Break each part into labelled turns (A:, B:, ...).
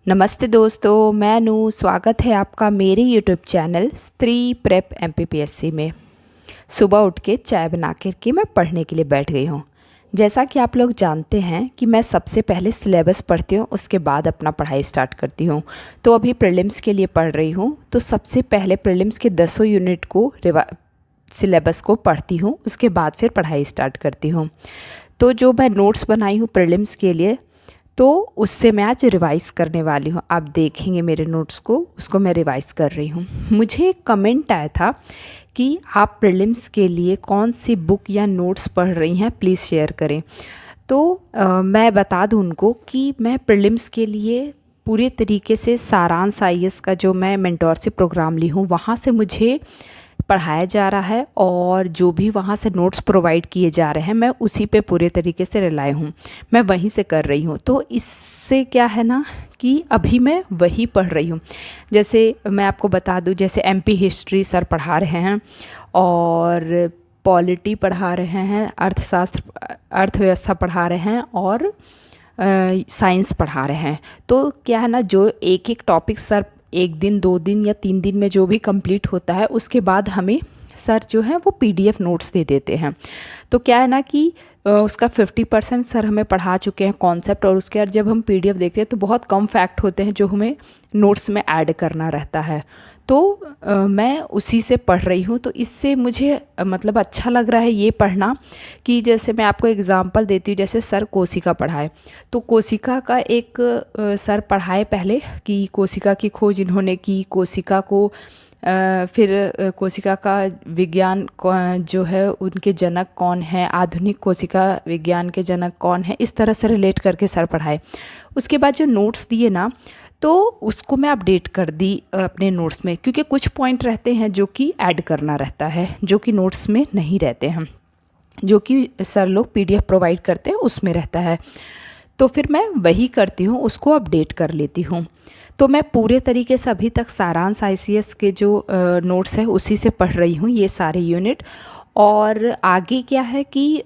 A: नमस्ते दोस्तों, मैं अनु। स्वागत है आपका मेरे यूट्यूब चैनल स्त्री प्रेप एमपीपीएससी में। सुबह उठ के चाय बना करके मैं पढ़ने के लिए बैठ गई हूँ। जैसा कि आप लोग जानते हैं कि मैं सबसे पहले सिलेबस पढ़ती हूँ, उसके बाद अपना पढ़ाई स्टार्ट करती हूँ। तो अभी प्रीलिम्स के लिए पढ़ रही हूँ, तो सबसे पहले प्रीलिम्स के 10 यूनिट को सिलेबस को पढ़ती हूँ, उसके बाद फिर पढ़ाई स्टार्ट करती हूँ। तो जो मैं नोट्स बनाई हूँ प्रीलिम्स के लिए, तो उससे मैं आज रिवाइज़ करने वाली हूँ। आप देखेंगे मेरे नोट्स को, उसको मैं रिवाइज़ कर रही हूँ। मुझे एक कमेंट आया था कि आप प्रीलिम्स के लिए कौन सी बुक या नोट्स पढ़ रही हैं, प्लीज़ शेयर करें। तो मैं बता दूँ उनको कि मैं प्रीलिम्स के लिए पूरे तरीके से सारांश आईएएस का जो मैं मेंटोरशिप प्रोग्राम ली हूँ, वहाँ से मुझे पढ़ाया जा रहा है और जो भी वहाँ से नोट्स प्रोवाइड किए जा रहे हैं, मैं उसी पे पूरे तरीके से रिलाय हूँ, मैं वहीं से कर रही हूँ। तो इससे क्या है ना कि अभी मैं वही पढ़ रही हूँ। जैसे मैं आपको बता दूँ, जैसे एमपी हिस्ट्री सर पढ़ा रहे हैं और पॉलिटी पढ़ा रहे हैं, अर्थशास्त्र अर्थव्यवस्था पढ़ा रहे हैं और साइंस पढ़ा रहे हैं। तो क्या है ना, जो एक एक टॉपिक सर 1 दिन 2 दिन या 3 दिन में जो भी कंप्लीट होता है, उसके बाद हमें सर जो है वो पीडीएफ नोट्स दे देते हैं। तो क्या है ना कि उसका 50% सर हमें पढ़ा चुके हैं कॉन्सेप्ट, और उसके बाद जब हम पीडीएफ देखते हैं तो बहुत कम फैक्ट होते हैं जो हमें नोट्स में ऐड करना रहता है। तो मैं उसी से पढ़ रही हूँ। तो इससे मुझे मतलब अच्छा लग रहा है ये पढ़ना कि जैसे मैं आपको एग्ज़ाम्पल देती हूँ। जैसे सर कोशिका पढ़ाए, तो कोशिका का एक सर पढ़ाए पहले कि कोशिका की खोज इन्होंने की, कोशिका को फिर कोशिका का विज्ञान जो है उनके जनक कौन है, आधुनिक कोशिका विज्ञान के जनक कौन है, इस तरह से रिलेट करके सर पढ़ाए। उसके बाद जो नोट्स दिए ना, तो उसको मैं अपडेट कर दी अपने नोट्स में, क्योंकि कुछ पॉइंट रहते हैं जो कि ऐड करना रहता है, जो कि नोट्स में नहीं रहते हैं, जो कि सर लोग पीडीएफ प्रोवाइड करते हैं उसमें रहता है। तो फिर मैं वही करती हूँ, उसको अपडेट कर लेती हूँ। तो मैं पूरे तरीके से अभी तक सारांश आईसीएस के जो नोट्स है उसी से पढ़ रही हूँ, ये सारे यूनिट। और आगे क्या है कि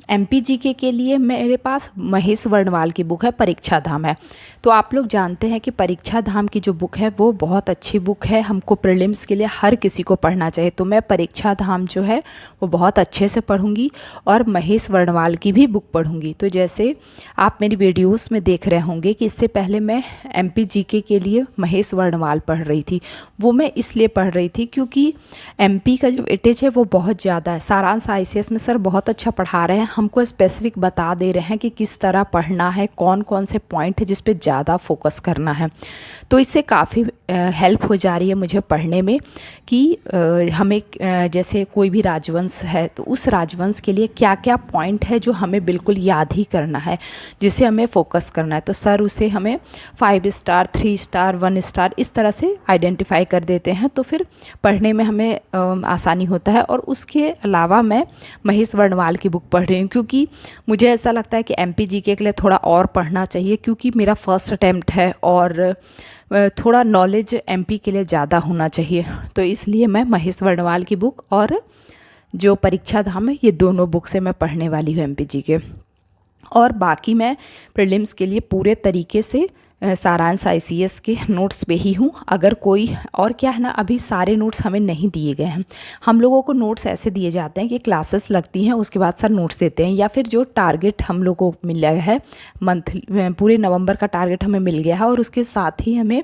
A: एमपीजीके के लिए मेरे पास महेश वर्णवाल की बुक है, परीक्षा धाम है। तो आप लोग जानते हैं कि परीक्षा धाम की जो बुक है वो बहुत अच्छी बुक है, हमको प्रीलिम्स के लिए हर किसी को पढ़ना चाहिए। तो मैं परीक्षा धाम जो है वो बहुत अच्छे से पढ़ूंगी और महेश वर्णवाल की भी बुक पढ़ूंगी। तो जैसे आप मेरी वीडियोस में देख रहे होंगे कि इससे पहले मैं एमपीजीके के लिए महेश वर्णवाल पढ़ रही थी। वो मैं इसलिए पढ़ रही थी क्योंकि एमपी का जो वेटेज है वो बहुत ज़्यादा है। सारांश आईसीएस में सर बहुत अच्छा पढ़ा रहे हैं, हमको स्पेसिफिक बता दे रहे हैं कि किस तरह पढ़ना है, कौन कौन से पॉइंट है जिस पे ज़्यादा फोकस करना है। तो इससे काफ़ी हेल्प हो जा रही है मुझे पढ़ने में कि हमें जैसे कोई भी राजवंश है तो उस राजवंश के लिए क्या क्या पॉइंट है जो हमें बिल्कुल याद ही करना है, जिसे हमें फोकस करना है। तो सर उसे हमें 5 स्टार 3 स्टार 1 स्टार इस तरह से आइडेंटिफाई कर देते हैं, तो फिर पढ़ने में हमें आसानी होता है। और उसके अलावा मैं महेश वर्णवाल की बुक पढ़ रही हूँ, क्योंकि मुझे ऐसा लगता है कि एमपीजीके के लिए थोड़ा और पढ़ना चाहिए, क्योंकि मेरा फर्स्ट अटैम्प्ट है और थोड़ा नॉलेज एमपी के लिए ज़्यादा होना चाहिए। तो इसलिए मैं महेश वर्णवाल की बुक और जो परीक्षा धाम है, ये दोनों बुक से मैं पढ़ने वाली हूँ एमपीजीके। और बाकी मैं प्रीलिम्स के लिए पूरे तरीके से सारांश आईसीएस के नोट्स पे ही हूँ। अगर कोई और क्या है ना, अभी सारे नोट्स हमें नहीं दिए गए हैं। हम लोगों को नोट्स ऐसे दिए जाते हैं कि क्लासेस लगती हैं, उसके बाद सर नोट्स देते हैं, या फिर जो टारगेट हम लोगों को मिला है मंथली, पूरे नवंबर का टारगेट हमें मिल गया है और उसके साथ ही हमें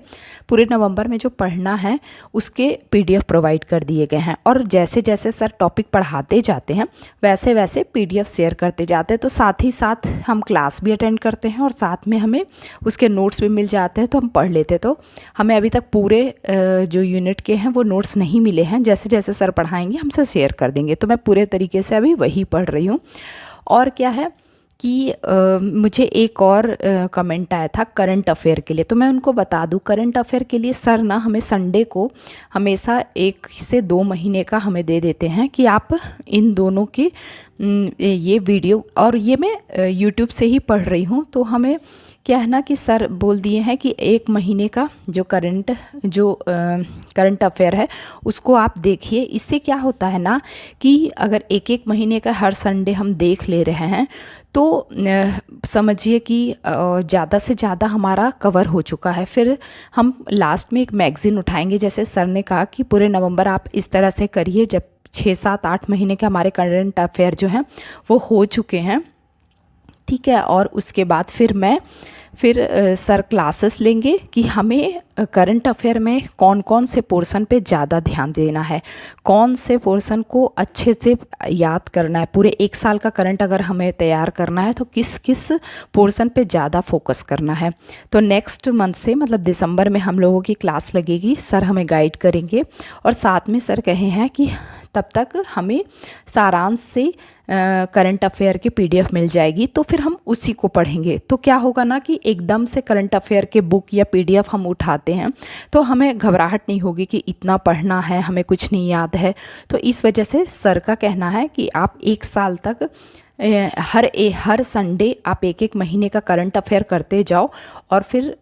A: पूरे नवंबर में जो पढ़ना है उसके पीडीएफ प्रोवाइड कर दिए गए हैं। और जैसे जैसे सर टॉपिक पढ़ाते जाते हैं वैसे वैसे पीडीएफ शेयर करते जाते हैं। तो साथ ही साथ हम क्लास भी अटेंड करते हैं और साथ में हमें उसके नोट्स भी मिल जाते हैं, तो हम पढ़ लेते। तो हमें अभी तक पूरे जो यूनिट के हैं वो नोट्स नहीं मिले हैं, जैसे जैसे सर पढ़ाएंगे हमसे शेयर कर देंगे। तो मैं पूरे तरीके से अभी वही पढ़ रही हूँ। और क्या है कि मुझे एक और कमेंट आया था करंट अफेयर के लिए, तो मैं उनको बता दूं करंट अफेयर के लिए सर ना हमें संडे को हमेशा 1 से 2 महीने का हमें दे देते हैं कि आप इन दोनों की ये वीडियो, और ये मैं यूट्यूब से ही पढ़ रही हूँ, तो हमें क्या है ना कि सर बोल दिए हैं कि 1 महीने का जो करंट अफेयर है उसको आप देखिए। इससे क्या होता है ना कि अगर 1 महीने का हर संडे हम देख ले रहे हैं तो समझिए कि ज़्यादा से ज़्यादा हमारा कवर हो चुका है। फिर हम लास्ट में एक मैगज़ीन उठाएंगे, जैसे सर ने कहा कि पूरे नवंबर आप इस तरह से करिए जब 6 7 8 महीने के हमारे करंट अफेयर जो हैं वो हो चुके हैं, ठीक है। और उसके बाद फिर सर क्लासेस लेंगे कि हमें करंट अफेयर में कौन कौन से पोर्शन पे ज़्यादा ध्यान देना है, कौन से पोर्शन को अच्छे से याद करना है। पूरे 1 साल का करंट अगर हमें तैयार करना है तो किस किस पोर्शन पे ज़्यादा फोकस करना है। तो नेक्स्ट मंथ से मतलब दिसंबर में हम लोगों की क्लास लगेगी, सर हमें गाइड करेंगे। और साथ में सर कहे हैं कि तब तक हमें सारांश से करंट अफेयर की PDF मिल जाएगी, तो फिर हम उसी को पढ़ेंगे। तो क्या होगा ना कि एकदम से करंट अफेयर के बुक या PDF हम उठाते हैं तो हमें घबराहट नहीं होगी कि इतना पढ़ना है, हमें कुछ नहीं याद है। तो इस वजह से सर का कहना है कि आप 1 साल तक हर संडे आप 1 महीने का करंट अफेयर करते जाओ। और फिर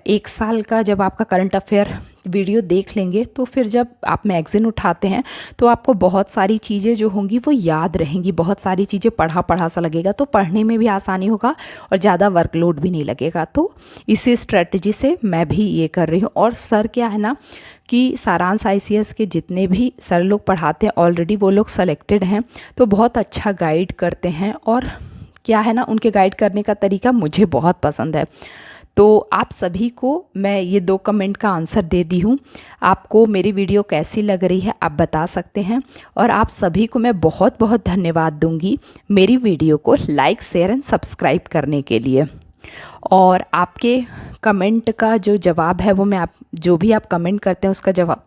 A: 1 साल का जब आपका करंट अफेयर वीडियो देख लेंगे तो फिर जब आप मैगज़ीन उठाते हैं तो आपको बहुत सारी चीज़ें जो होंगी वो याद रहेंगी, बहुत सारी चीज़ें पढ़ा पढ़ा सा लगेगा, तो पढ़ने में भी आसानी होगा और ज़्यादा वर्कलोड भी नहीं लगेगा। तो इसी स्ट्रेटजी से मैं भी ये कर रही हूँ। और सर क्या है ना कि सारांश ICS के जितने भी सर लोग पढ़ाते हैं ऑलरेडी वो लोग सेलेक्टेड हैं, तो बहुत अच्छा गाइड करते हैं। और क्या है ना उनके गाइड करने का तरीका मुझे बहुत पसंद है। तो आप सभी को मैं ये 2 कमेंट का आंसर दे दी हूँ। आपको मेरी वीडियो कैसी लग रही है आप बता सकते हैं। और आप सभी को मैं बहुत बहुत धन्यवाद दूंगी मेरी वीडियो को लाइक शेयर एंड सब्सक्राइब करने के लिए। और आपके कमेंट का जो जवाब है वो मैं जो भी आप कमेंट करते हैं उसका जवाब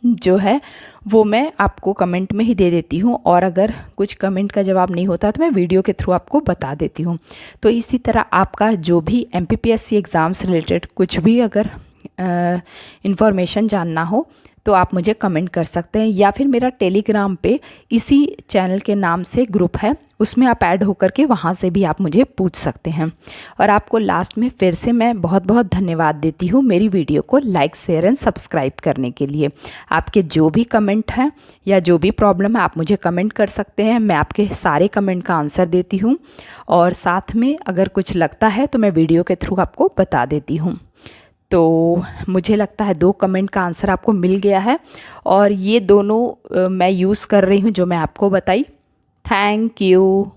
A: जो है वो मैं आपको कमेंट में ही दे देती हूँ। और अगर कुछ कमेंट का जवाब नहीं होता तो मैं वीडियो के थ्रू आपको बता देती हूँ। तो इसी तरह आपका जो भी MPPSC एग्ज़ाम से रिलेटेड कुछ भी अगर इन्फॉर्मेशन जानना हो तो आप मुझे कमेंट कर सकते हैं, या फिर मेरा टेलीग्राम पे इसी चैनल के नाम से ग्रुप है, उसमें आप ऐड होकर के वहाँ से भी आप मुझे पूछ सकते हैं। और आपको लास्ट में फिर से मैं बहुत बहुत धन्यवाद देती हूँ मेरी वीडियो को लाइक शेयर एंड सब्सक्राइब करने के लिए। आपके जो भी कमेंट हैं या जो भी प्रॉब्लम है आप मुझे कमेंट कर सकते हैं, मैं आपके सारे कमेंट का आंसर देती हूँ। और साथ में अगर कुछ लगता है तो मैं वीडियो के थ्रू आपको बता देती हूँ। तो मुझे लगता है 2 कमेंट का आंसर आपको मिल गया है और ये दोनों मैं यूज़ कर रही हूँ जो मैं आपको बताई। Thank you.